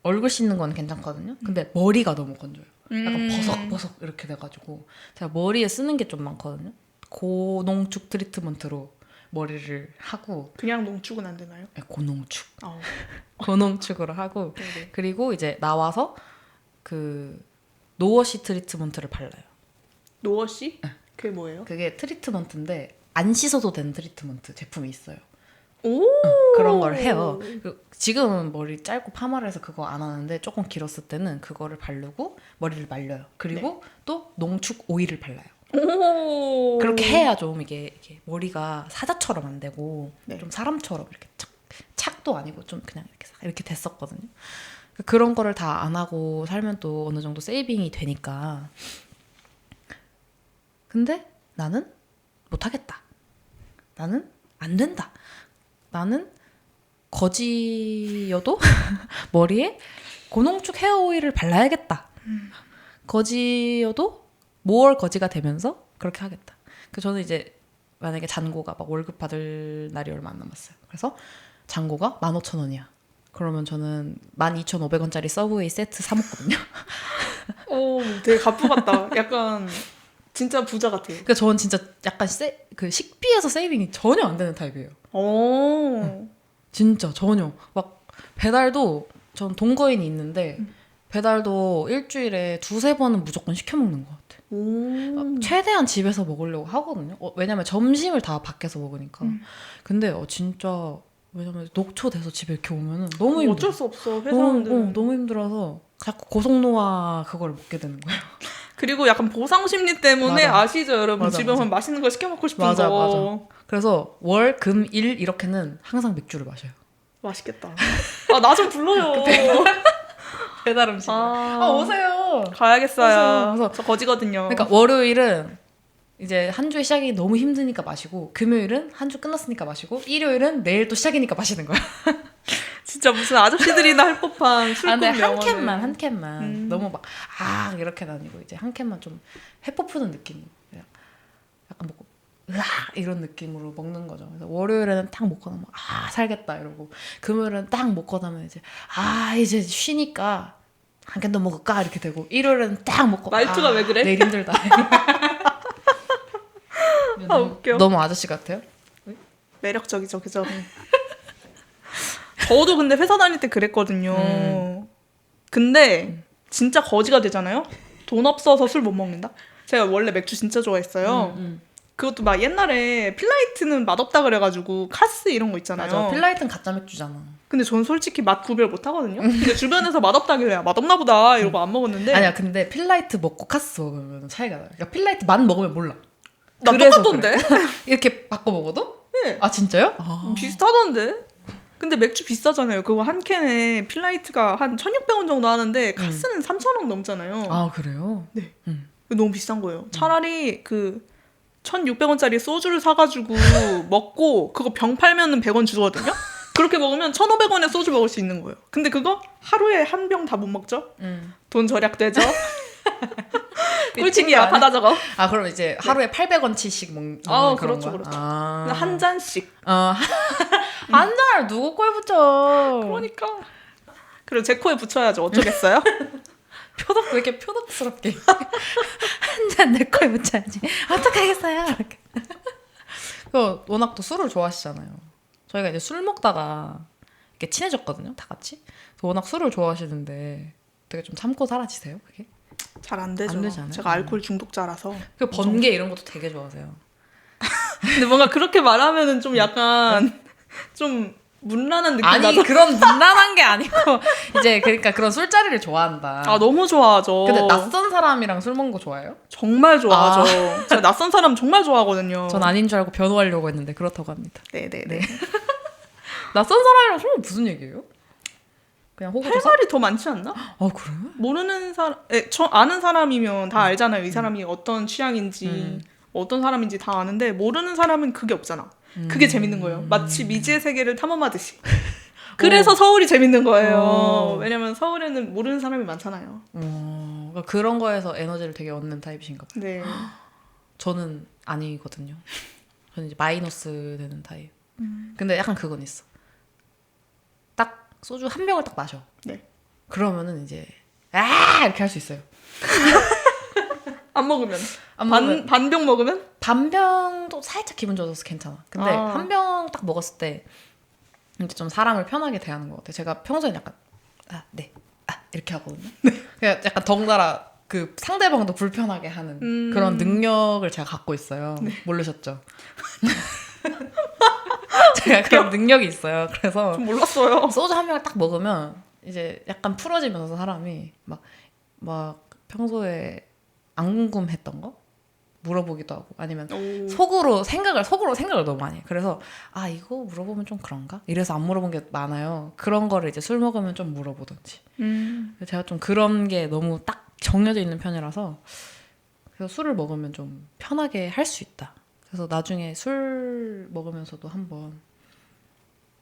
A: 얼굴 씻는 건 괜찮거든요. 근데 머리가 너무 건조해요. 약간 버석버석 이렇게 돼가지고 제가 머리에 쓰는 게 좀 많거든요. 고농축 트리트먼트로 머리를 하고
B: 그냥 농축은 안 되나요?
A: 네, 고농축
B: 아우.
A: 고농축으로 하고
B: 네네.
A: 그리고 이제 나와서 그 노워시 트리트먼트를 발라요.
B: 노워시? 그게 뭐예요?
A: 그게 트리트먼트인데 안 씻어도 되는 트리트먼트 제품이 있어요.
B: 오.
A: 그런 걸 해요. 지금은 머리 짧고 파마를 해서 그거 안 하는데 조금 길었을 때는 그거를 바르고 머리를 말려요. 그리고 또 농축 오일을 발라요.
B: 오.
A: 그렇게 해야 좀 이게 머리가 사자처럼 안 되고
B: 네.
A: 좀 사람처럼 이렇게 착도 아니고 좀 그냥 이렇게 됐었거든요. 그런 거를 다 안 하고 살면 또 어느 정도 세이빙이 되니까. 근데 나는 못하겠다. 나는 안 된다. 나는 거지여도 머리에 고농축 헤어 오일을 발라야겠다. 거지여도 모월 거지가 되면서 그렇게 하겠다. 저는 이제 만약에 잔고가 막 월급 받을 날이 얼마 안 남았어요. 그래서 잔고가 15,000원이야. 그러면 저는 12,500원짜리 서브웨이 세트 사 먹거든요.
B: 오, 되게 갑부 같다. 약간 진짜 부자 같아요.
A: 그러니까 저는 진짜 약간 그 식비에서 세이빙이 전혀 안 되는 타입이에요.
B: 오.
A: 진짜 전혀. 막 배달도 전 동거인이 있는데 배달도 일주일에 2-3번은 무조건 시켜 먹는 것 같아.
B: 오.
A: 최대한 집에서 먹으려고 하거든요. 왜냐면 점심을 다 밖에서 먹으니까. 근데 진짜 왜냐면 녹초돼서 집에 이렇게 오면은 너무 힘들어.
B: 어쩔 수 없어. 회사원들은.
A: 너무 힘들어서 자꾸 고속노화 그걸 먹게 되는 거예요.
B: 그리고 약간 보상 심리 때문에
A: 맞아.
B: 아시죠, 여러분?
A: 맞아,
B: 집에 오면
A: 맞아.
B: 맛있는 거 시켜 먹고 싶은
A: 맞아,
B: 거.
A: 그래서 월, 금, 일 이렇게는 항상 맥주를 마셔요.
B: 맛있겠다. 아, 나 좀 불러요.
A: 배달 음식. 오세요.
B: 가야겠어요.
A: 그래서
B: 저 거지거든요.
A: 그러니까 월요일은 이제 한 주의 시작이 너무 힘드니까 마시고 금요일은 한 주 끝났으니까 마시고 일요일은 내일 또 시작이니까 마시는 거야.
B: 진짜 무슨 아저씨들이나 할 법한 술꾼
A: 근데
B: 명언을.
A: 한 캔만 너무 막 이렇게는 아니고 이제 한 캔만 좀 회포 푸는 느낌. 약간 먹고 이런 느낌으로 먹는 거죠. 그래서 월요일에는 딱 먹고 나면 살겠다 이러고 금요일은 딱 먹고 나면 이제 이제 쉬니까 한 캔 더 먹을까 이렇게 되고 일요일은 딱 먹고
B: 말투가 왜 그래?
A: 내일 힘들다.
B: 웃겨.
A: 너무 아저씨 같아요?
B: 매력적이죠, 그죠? 저도 근데 회사 다닐 때 그랬거든요. 근데 진짜 거지가 되잖아요? 돈 없어서 술 못 먹는다? 제가 원래 맥주 진짜 좋아했어요. 그것도 막 옛날에 필라이트는 맛없다 그래가지고 카스 이런 거 있잖아요.
A: 맞아. 필라이트는 가짜 맥주잖아.
B: 근데 전 솔직히 맛 구별 못 하거든요. 근데 주변에서 맛없다길래 맛없나 보다 이러고 안 먹었는데.
A: 아니야, 근데 필라이트 먹고 카스 먹으면 차이가 나요. 그러니까 필라이트 맛 먹으면 몰라.
B: 나
A: 그래서
B: 똑같던데?
A: 이렇게 바꿔 먹어도?
B: 네.
A: 아 진짜요?
B: 비슷하던데? 근데 맥주 비싸잖아요. 그거 한 캔에 필라이트가 한 1,600원 정도 하는데 카스는 3,000원 넘잖아요.
A: 아 그래요?
B: 네. 너무 비싼 거예요. 차라리 그 1,600원짜리 소주를 사가지고 먹고 그거 병 팔면은 100원 주거든요. 그렇게 먹으면 1,500원에 소주 먹을 수 있는 거예요. 근데 그거 하루에 한 병 다 못 먹죠? 돈 절약되죠? 꿀팁이야. 받아 적어.
A: 아 그럼 이제 하루에 800원치씩 먹는 그런
B: 그렇죠,
A: 거야?
B: 그렇죠.
A: 아.
B: 한 잔씩.
A: 한 잔을 누구 코에 붙여?
B: 그러니까. 그리고 제 코에 붙여야죠. 어쩌겠어요?
A: 왜 이렇게 표독스럽게 한 잔 내 코에 붙여야지. 어떡하겠어요? 이렇게. 워낙 또 술을 좋아하시잖아요. 저희가 이제 술 먹다가 이렇게 친해졌거든요, 다 같이. 그래서 워낙 술을 좋아하시는데 되게 좀 참고 사라지세요, 그게?
B: 잘 안 되죠.
A: 안 되지 않아요?
B: 제가 알코올 중독자라서.
A: 그 번개 이런 것도 되게 좋아하세요.
B: 근데 뭔가 그렇게 말하면은 좀 약간 좀 문란한 느낌
A: 아니
B: 나죠?
A: 그런 문란한 게 아니고 이제 그러니까 그런 술자리를 좋아한다.
B: 아 너무 좋아하죠.
A: 근데 낯선 사람이랑 술 먹는 거 좋아해요?
B: 정말 좋아하죠. 제가 낯선 사람 정말 좋아하거든요.
A: 전 아닌 줄 알고 변호하려고 했는데 그렇다고 합니다.
B: 네네네.
A: 낯선 사람이랑 술 먹으면 무슨 얘기예요? 그냥
B: 할
A: 호구조사?
B: 말이 더 많지 않나?
A: 아 그래요?
B: 모르는 사람, 아는 사람이면 다 알잖아요. 이 사람이 어떤 취향인지, 어떤 사람인지 다 아는데 모르는 사람은 그게 없잖아. 그게 재밌는 거예요. 마치 미지의 세계를 탐험하듯이. 그래서 서울이 재밌는 거예요. 왜냐면 서울에는 모르는 사람이 많잖아요.
A: 그러니까 그런 거에서 에너지를 되게 얻는 타입이신가 봐요.
B: 네.
A: 저는 아니거든요. 저는 이제 마이너스 되는 타입. 근데 약간 그건 있어. 딱 소주 한 병을 딱 마셔.
B: 네.
A: 그러면은 이제 이렇게 할 수 있어요.
B: 안 먹으면.
A: 안 먹으면
B: 반병 먹으면?
A: 반병도 살짝 기분 좋아져서 괜찮아. 근데 한 병 딱 먹었을 때 이제 좀 사람을 편하게 대하는 것 같아요. 제가 평소에는 약간 네, 이렇게 하거든요. 그냥 약간 덩달아 그 상대방도 불편하게 하는 그런 능력을 제가 갖고 있어요. 모르셨죠? 제가 그런 능력이 있어요. 그래서
B: 좀 몰랐어요.
A: 소주 한 병을 딱 먹으면 이제 약간 풀어지면서 사람이 막 평소에 안 궁금했던 거 물어보기도 하고 아니면 속으로 생각을 너무 많이 해. 그래서 이거 물어보면 좀 그런가? 이래서 안 물어본 게 많아요. 그런 거를 이제 술 먹으면 좀 물어보던지. 제가 좀 그런 게 너무 딱 정해져 있는 편이라서 그래서 술을 먹으면 좀 편하게 할 수 있다. 그래서 나중에 술 먹으면서도 한번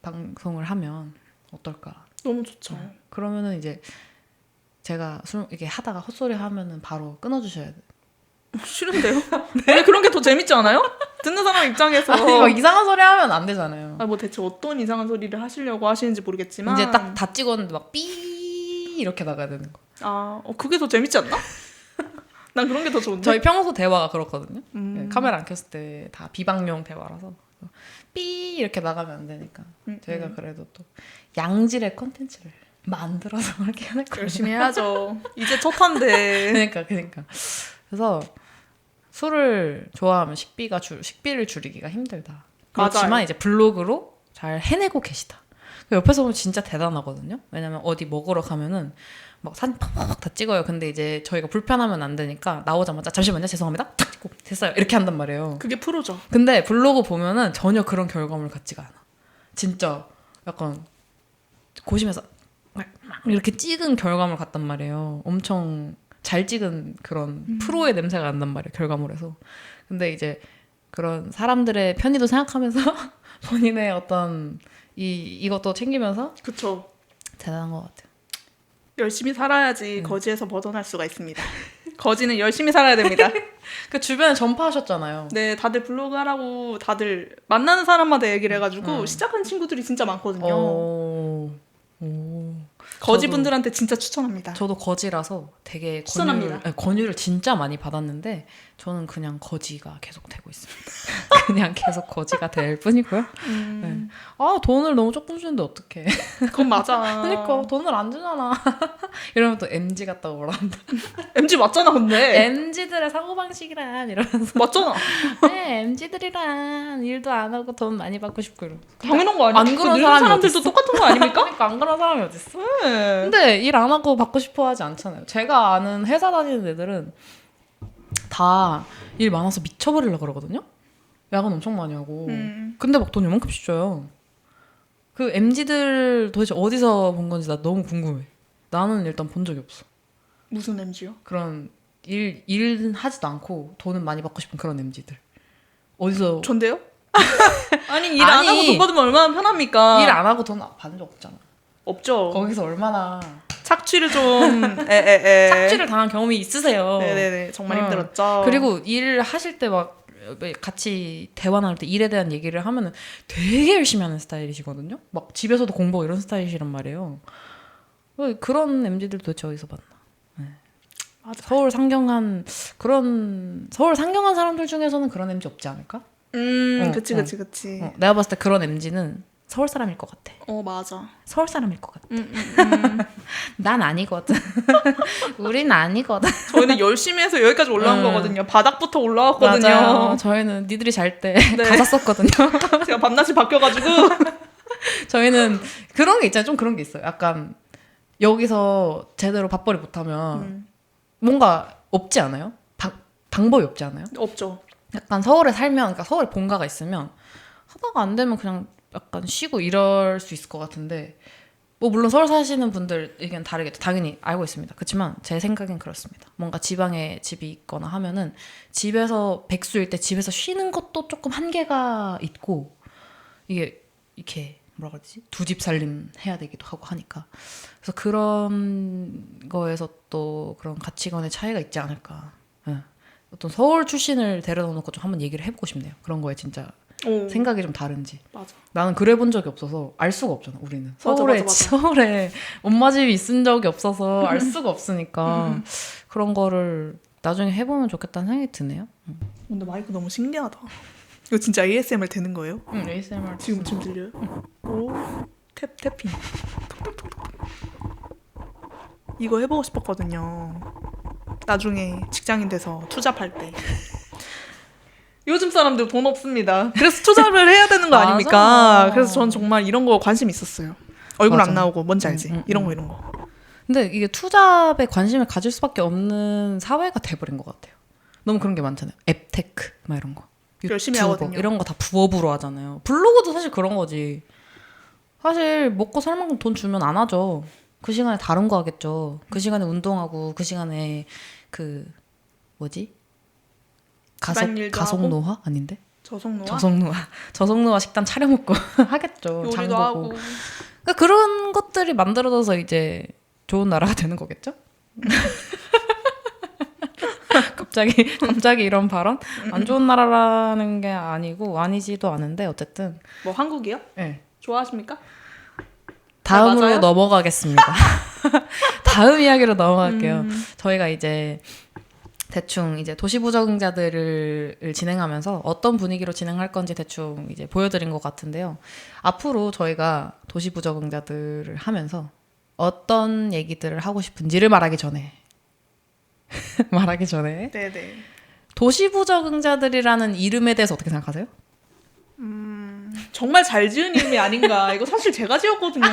A: 방송을 하면 어떨까?
B: 너무 좋죠.
A: 그러면은 이제 제가 술 이렇게 하다가 헛소리 하면은 바로 끊어주셔야 돼.
B: 싫은데요? 왜 그런 게 더 재밌지 않아요? 듣는 사람 입장에서
A: 이거 이상한 소리 하면 안 되잖아요.
B: 뭐 대체 어떤 이상한 소리를 하시려고 하시는지 모르겠지만
A: 이제 딱 다 찍었는데 막 삐 이렇게 나가야 되는 거.
B: 그게 더 재밌지 않나? 난 그런 게 더 좋은데.
A: 저희 평소 대화가 그렇거든요. 네, 카메라 안 켰을 때 다 비방용 대화라서 삐 이렇게 나가면 안 되니까 저희가 그래도 또 양질의 컨텐츠를 만들어서 이렇게 해낼 거예요.
B: 열심히 해야죠. 이제 첫 화인데.
A: 그러니까 그래서 술을 좋아하면 식비를 줄이기가 힘들다. 그렇지만
B: 맞아요.
A: 이제 블로그로 잘 해내고 계시다. 옆에서 보면 진짜 대단하거든요. 왜냐면 어디 먹으러 가면은 막 사진 팍팍 다 찍어요. 근데 이제 저희가 불편하면 안 되니까 나오자마자 잠시만요, 죄송합니다, 탁 찍고 됐어요 이렇게 한단 말이에요.
B: 그게 프로죠.
A: 근데 블로그 보면은 전혀 그런 결과물 같지가 않아. 진짜 약간 고심해서 막 이렇게 찍은 결과물 같단 말이에요. 엄청 잘 찍은 그런 프로의 냄새가 난단 말이에요, 결과물에서. 근데 이제 그런 사람들의 편의도 생각하면서 본인의 어떤 이것도 챙기면서
B: 그쵸.
A: 대단한 것 같아요.
B: 열심히 살아야지 거지에서 벗어날 수가 있습니다. 거지는 열심히 살아야 됩니다.
A: 그 주변에 전파하셨잖아요.
B: 네, 다들 블로그 하라고 다들 만나는 사람마다 얘기를 해가지고 시작한 친구들이 진짜 많거든요. 거지분들한테 진짜 추천합니다.
A: 저도 거지라서 되게
B: 추천합니다.
A: 권유를 진짜 많이 받았는데 저는 그냥 거지가 계속 되고 있습니다. 그냥 계속 거지가 될 뿐이고요. 네. 돈을 너무 조금 주는데 어떡해.
B: 그건 맞아.
A: 그러니까 돈을 안 주잖아. 이러면 또 MG 같다고 뭐라 한다.
B: MG 맞잖아 근데.
A: MG들의 사고방식이란 이러면서
B: 맞잖아.
A: 네 MG들이란 일도 안 하고 돈 많이 받고 싶고 이러고.
B: 당연한 거 아니야?
A: 안 그런
B: 늙은
A: 사람이
B: 사람들도
A: 어딨어?
B: 똑같은 거 아닙니까?
A: 그러니까 안 그런 사람이 어딨어?
B: 네.
A: 근데 일 안 하고 받고 싶어 하지 않잖아요. 제가 아는 회사 다니는 애들은 다 일 많아서 미쳐버리려고 그러거든요. 야근 엄청 많이 하고. 근데 막 돈 요만큼씩 줘요. 그 MZ들 도대체 어디서 본 건지 나 너무 궁금해. 나는 일단 본 적이 없어.
B: 무슨 MG요?
A: 그런 일 하지도 않고 돈은 많이 받고 싶은 그런 MZ들. 어디서
B: 전데요? 아니 일 안 하고 돈 받으면 얼마나 편합니까?
A: 일 안 하고 돈 받은 적 없잖아.
B: 없죠.
A: 거기서 얼마나
B: 착취를 좀 에에에
A: 착취를 당한 경험이 있으세요.
B: 네네네 정말
A: 어.
B: 힘들었죠.
A: 그리고 일 하실 때 막 같이 대화 나눌 때 일에 대한 얘기를 하면은 되게 열심히 하는 스타일이시거든요. 막 집에서도 공부하고 이런 스타일이시란 말이에요. 그런 MZ들 도대체 어디서 봤나? 네.
B: 맞아.
A: 서울 상경한 사람들 중에서는 그런 MZ 없지 않을까?
B: 그치.
A: 내가 봤을 때 그런 MZ는 서울 사람일 것 같아.
B: 맞아.
A: 서울 사람일 것 같아. 난 아니거든. 우린 아니거든.
B: 저희는 열심히 해서 여기까지 올라온 거거든요. 바닥부터 올라왔거든요.
A: 맞아요. 저희는 니들이 잘 때 가사 썼거든요.
B: 제가 밤낮이 바뀌어가지고
A: 저희는 그런 게 있잖아요. 좀 그런 게 있어요. 약간 여기서 제대로 밥벌이 못하면 뭔가 없지 않아요? 방법이 없지 않아요?
B: 없죠.
A: 약간 서울에 살면, 그러니까 서울에 본가가 있으면 하다가 안 되면 그냥 약간 쉬고 이럴 수 있을 것 같은데, 뭐 물론 서울 사시는 분들 의견 다르겠죠. 당연히 알고 있습니다. 그렇지만 제 생각엔 그렇습니다. 뭔가 지방에 집이 있거나 하면은 집에서 백수일 때 집에서 쉬는 것도 조금 한계가 있고, 이게 이렇게 뭐라 그러지? 두 집 살림 해야 되기도 하고 하니까. 그래서 그런 거에서 또 그런 가치관의 차이가 있지 않을까. 네. 어떤 서울 출신을 데려다 놓고 좀 한번 얘기를 해보고 싶네요. 그런 거에 진짜 생각이 좀 다른지.
B: 맞아.
A: 나는 그래 본 적이 없어서 알 수가 없잖아. 우리는
B: 맞아.
A: 서울에 엄마 집이 있은 적이 없어서 알 수가 없으니까 그런 거를 나중에 해보면 좋겠다는 생각이 드네요.
B: 근데 마이크 너무 신기하다. 이거 진짜 ASMR 되는 거예요?
A: 응, ASMR
B: 지금 들려요? 오, 태핑. 이거 해보고 싶었거든요. 나중에 직장인 돼서 투잡할 때. 요즘 사람들 돈 없습니다. 그래서 투잡을 해야 되는 거 아닙니까?
A: 맞아.
B: 그래서 전 정말 이런 거 관심 있었어요. 얼굴
A: 맞아.
B: 안 나오고 뭔지 알지? 이런 거.
A: 근데 이게 투잡에 관심을 가질 수밖에 없는 사회가 돼버린 것 같아요. 너무 그런 게 많잖아요. 앱테크 막 이런 거.
B: 열심히
A: 유튜버,
B: 하거든요.
A: 이런 거 다 부업으로 하잖아요. 블로그도 사실 그런 거지. 사실 먹고 살 만큼 돈 주면 안 하죠. 그 시간에 다른 거 하겠죠. 그 시간에 운동하고 그 시간에 그 뭐지?
B: 집안일도
A: 가속
B: 하고?
A: 노화 아닌데?
B: 저속노화?
A: 저속노화 식단 차려 먹고 하겠죠. 장
B: 요리도
A: 보고.
B: 하고.
A: 그러니까 그런 것들이 만들어져서 이제 좋은 나라가 되는 거겠죠? 갑자기 이런 발언? 안 좋은 나라라는 게 아니지도 않은데 어쨌든
B: 뭐 한국이요?
A: 네.
B: 좋아하십니까?
A: 다음으로
B: 맞아요?
A: 넘어가겠습니다. 다음 이야기로 넘어갈게요. 저희가 이제 대충 이제 도시부적응자들을 진행하면서 어떤 분위기로 진행할 건지 대충 이제 보여드린 것 같은데요. 앞으로 저희가 도시부적응자들을 하면서 어떤 얘기들을 하고 싶은지를 말하기 전에
B: 네네.
A: 도시부적응자들이라는 이름에 대해서 어떻게 생각하세요?
B: 정말 잘 지은 이름이 아닌가. 이거 사실 제가 지었거든요.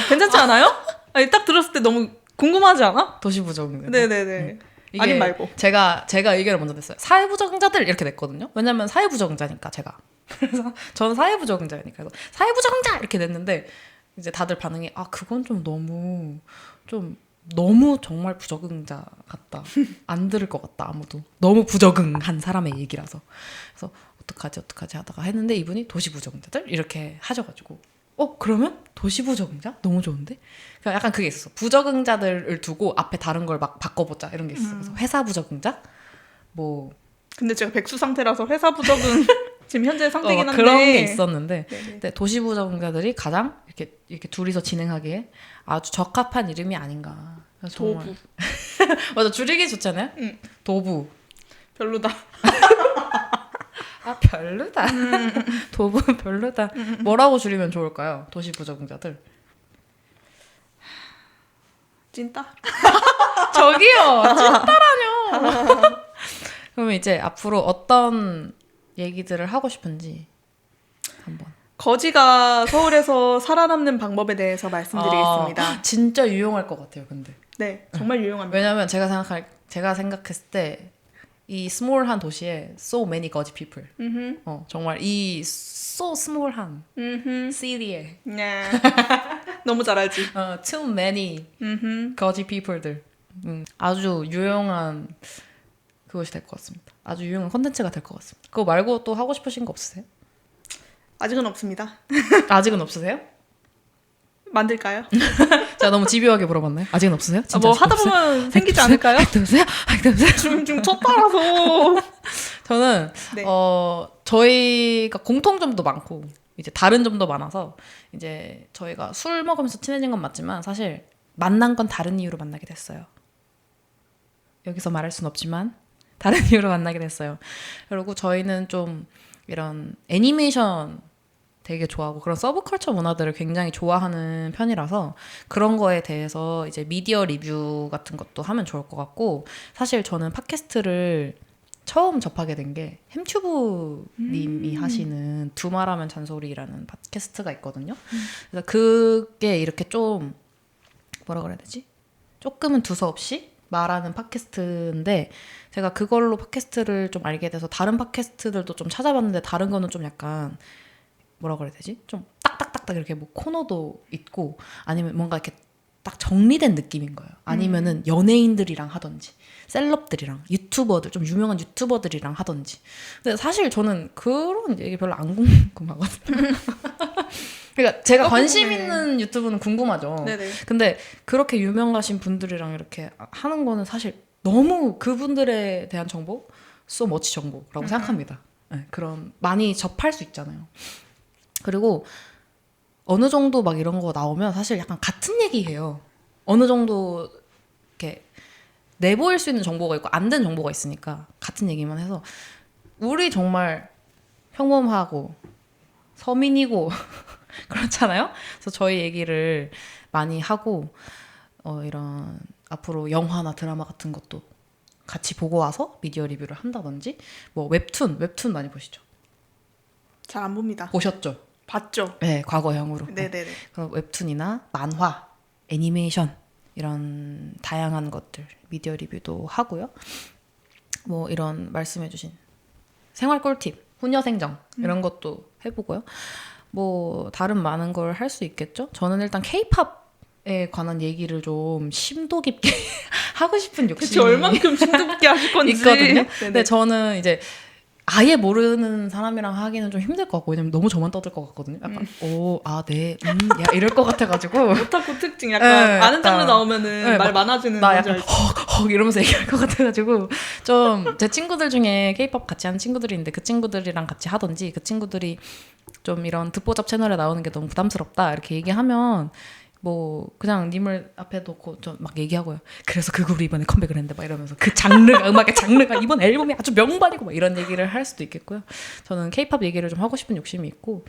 B: 괜찮지 않아요? 아니, 딱 들었을 때 너무 궁금하지 않아?
A: 도시부적응자.
B: 네네네.
A: 이게
B: 아님 말고.
A: 제가 의견을 먼저 냈어요. 사회부적응자들 이렇게 냈거든요. 왜냐면 사회부적응자니까 제가. 그래서 저는 사회부적응자니까. 그래서 사회부적응자 이렇게 냈는데 이제 다들 반응이 그건 좀 너무 정말 부적응자 같다. 안 들을 것 같다. 아무도. 너무 부적응한 사람의 얘기라서. 그래서 어떡하지 하다가 했는데 이분이 도시부적응자들 이렇게 하셔가지고 그러면 도시부적응자? 너무 좋은데? 그러니까 약간 그게 있었어. 부적응자들을 두고 앞에 다른 걸 막 바꿔보자 이런 게 있었어. 그래서 회사부적응자? 뭐
B: 근데 제가 백수 상태라서 회사 부적은 지금 현재 상태긴 한데
A: 그런 게 있었는데
B: 네네.
A: 근데 도시부적응자들이 가장 이렇게 둘이서 진행하기에 아주 적합한 이름이 아닌가. 정말.
B: 도부.
A: 맞아, 줄이기 좋잖아요.
B: 응.
A: 도부.
B: 별로다.
A: 별로다. 도부 별로다. 뭐라고 줄이면 좋을까요? 도시부적응자들.
B: 찐따?
A: 저기요, 찐따라뇨. 그러면 이제 앞으로 어떤 얘기들을 하고 싶은지 한번.
B: 거지가 서울에서 살아남는 방법에 대해서 말씀드리겠습니다.
A: 진짜 유용할 것 같아요, 근데.
B: 네, 정말 유용합니다.
A: 왜냐면 제가 생각했을 때 이 스몰한 도시에 so many 거지 people. 정말 이 so small한 city에
B: 네. 너무 잘 알지.
A: too many 거지 people들 아주 유용한 그것이 될 것 같습니다. 아주 유용한 컨텐츠가 될 것 같습니다. 그거 말고 또 하고 싶으신 거 없으세요?
B: 아직은 없습니다.
A: 아직은 없으세요?
B: 만들까요?
A: 제가 너무 집요하게 물어봤나요? 아직은 없으세요? 진짜
B: 뭐
A: 아직
B: 하다
A: 없어요?
B: 보면 생기지 않을까요?
A: 아직도 없어요? 아직도 없어요?
B: 좀 쳤다라서.
A: 저는
B: 네.
A: 저희가 공통점도 많고 이제 다른 점도 많아서 이제 저희가 술 먹으면서 친해진 건 맞지만 사실 만난 건 다른 이유로 만나게 됐어요. 여기서 말할 순 없지만 다른 이유로 만나게 됐어요. 그리고 저희는 좀 이런 애니메이션 되게 좋아하고 그런 서브컬처 문화들을 굉장히 좋아하는 편이라서 그런 거에 대해서 이제 미디어 리뷰 같은 것도 하면 좋을 것 같고 사실 저는 팟캐스트를 처음 접하게 된 게 햄튜브님이 하시는 두 말하면 잔소리라는 팟캐스트가 있거든요. 그래서 그게 이렇게 좀 뭐라 그래야 되지? 조금은 두서없이 말하는 팟캐스트인데 제가 그걸로 팟캐스트를 좀 알게 돼서 다른 팟캐스트들도 좀 찾아봤는데 다른 거는 좀 약간 뭐라 그래야 되지? 좀 딱딱딱딱 이렇게 뭐 코너도 있고 아니면 뭔가 이렇게 딱 정리된 느낌인 거예요. 아니면은 연예인들이랑 하던지 셀럽들이랑 유튜버들 좀 유명한 유튜버들이랑 하던지. 근데 사실 저는 그런 얘기 별로 안 궁금하거든요. 그러니까 제가 관심 있는 유튜브는 궁금하죠.
B: 네네.
A: 근데 그렇게 유명하신 분들이랑 이렇게 하는 거는 사실 너무 그분들에 대한 정보, so much 정보라고 생각합니다. 네, 그런 많이 접할 수 있잖아요. 그리고 어느 정도 막 이런 거 나오면 사실 약간 같은 얘기해요. 어느 정도 이렇게 내보일 수 있는 정보가 있고 안 된 정보가 있으니까 같은 얘기만 해서 우리 정말 평범하고 서민이고 그렇잖아요. 그래서 저희 얘기를 많이 하고 이런 앞으로 영화나 드라마 같은 것도 같이 보고 와서 미디어 리뷰를 한다든지 뭐 웹툰 많이 보시죠?
B: 잘 안 봅니다.
A: 보셨죠?
B: 봤죠?
A: 네, 과거형으로.
B: 네네네.
A: 그럼 웹툰이나 만화, 애니메이션 이런 다양한 것들 미디어 리뷰도 하고요. 뭐 이런 말씀해주신 생활 꿀팁, 후녀생정 이런 것도 해보고요. 뭐 다른 많은 걸 할 수 있겠죠. 저는 일단 K-팝에 관한 얘기를 좀 심도 깊게 하고 싶은 욕심이
B: 대체 얼만큼 심도 깊게 하실 건지.
A: 있거든요.
B: 네네.
A: 근데 저는 이제 아예 모르는 사람이랑 하기는 좀 힘들 것 같고 왜냐면 너무 저만 떠들 것 같거든요. 약간 야 이럴 것 같아가지고
B: 오타쿠 특징 약간
A: 네,
B: 아는 장르
A: 약간.
B: 나오면은
A: 네,
B: 말
A: 막
B: 많아지는
A: 나
B: 뭔지
A: 약간
B: 알지?
A: 헉 이러면서 얘기할 것 같아가지고 좀 제 친구들 중에 K-pop 같이 하는 친구들이 있는데 그 친구들이랑 같이 하던지 그 친구들이 좀 이런 듣보잡 채널에 나오는 게 너무 부담스럽다 이렇게 얘기하면 뭐 그냥 님을 앞에 놓고 좀 막 얘기하고요. 그래서 그 그룹이 이번에 컴백을 했는데 막 이러면서 그 장르가 음악의 장르가 이번 앨범이 아주 명반이고 막 이런 얘기를 할 수도 있겠고요. 저는 K-pop 얘기를 좀 하고 싶은 욕심이 있고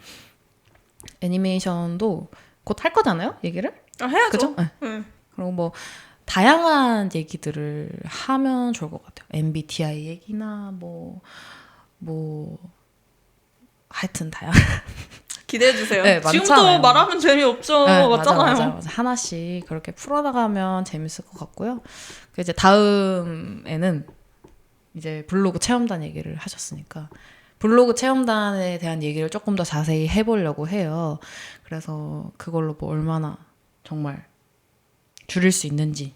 A: 애니메이션도 곧 할 거잖아요. 얘기를
B: 해야죠.
A: 그죠? 네.
B: 응.
A: 그리고 뭐 다양한 얘기들을 하면 좋을 것 같아요. MBTI 얘기나 뭐 하여튼 다양한
B: 기대해 주세요.
A: 네,
B: 지금부터
A: 많잖아요.
B: 말하면 재미없죠.
A: 네,
B: 맞잖아요.
A: 맞아. 하나씩 그렇게 풀어나가면 재밌을 것 같고요. 그 이제 다음에는 이제 블로그 체험단 얘기를 하셨으니까 블로그 체험단에 대한 얘기를 조금 더 자세히 해보려고 해요. 그래서 그걸로 뭐 얼마나 정말 줄일 수 있는지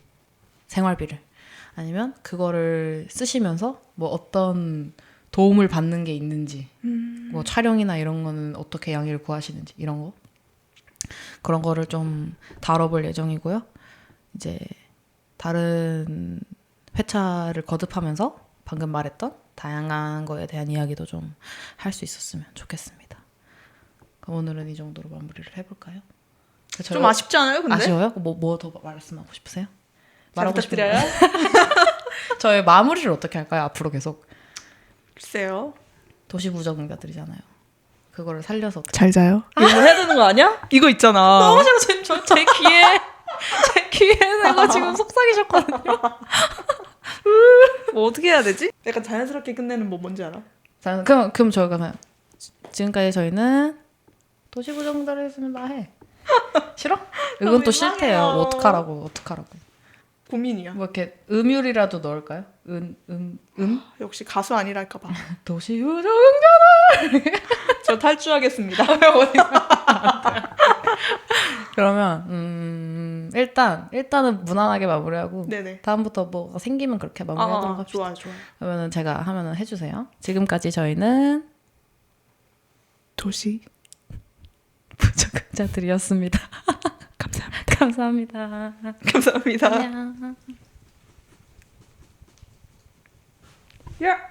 A: 생활비를 아니면 그거를 쓰시면서 뭐 어떤 도움을 받는 게 있는지 뭐 촬영이나 이런 거는 어떻게 양해를 구하시는지 이런 거 그런 거를 좀 다뤄볼 예정이고요. 이제 다른 회차를 거듭하면서 방금 말했던 다양한 거에 대한 이야기도 좀 할 수 있었으면 좋겠습니다. 그럼 오늘은 이 정도로 마무리를 해볼까요?
B: 좀 아쉽지 않아요, 근데?
A: 아쉬워요? 뭐 더 말씀하고 싶으세요?
B: 잘
A: 말하고 싶은
B: 부탁드려요.
A: 저의 마무리를 어떻게 할까요? 앞으로 계속
B: 글쎄요.
A: 도시부정자들이잖아요. 그거를 살려서
B: 잘 자요. 이거 해야 되는 거 아니야? 이거 있잖아.
A: 너무 지금 제 귀에 내가 지금 속삭이셨거든요.
B: 뭐 어떻게 해야 되지? 약간 자연스럽게 끝내는 뭐 뭔지 알아?
A: 자, 그럼 저희가 그냥 지금까지 저희는 도시부정자들이었습니다 해. 싫어? 이건 또 싫대요.
B: 민망해요.
A: 어떡하라고.
B: 고민이야.
A: 뭐 이렇게 음율이라도 넣을까요?
B: 역시 가수 아니랄까 봐.
A: 도시부정자들
B: 저 탈주하겠습니다.
A: 그러면 일단은 무난하게 마무리하고
B: 네네.
A: 다음부터 뭐가 생기면 그렇게 마무리하도록 합시다.
B: 좋아요, 좋아요.
A: 그러면은 제가 하면은 해주세요. 지금까지 저희는
B: 도시
A: 부적응자들이었습니다.
B: 감사합니다.
A: 감사합니다.
B: 감사합니다.
A: 안녕.
B: 야.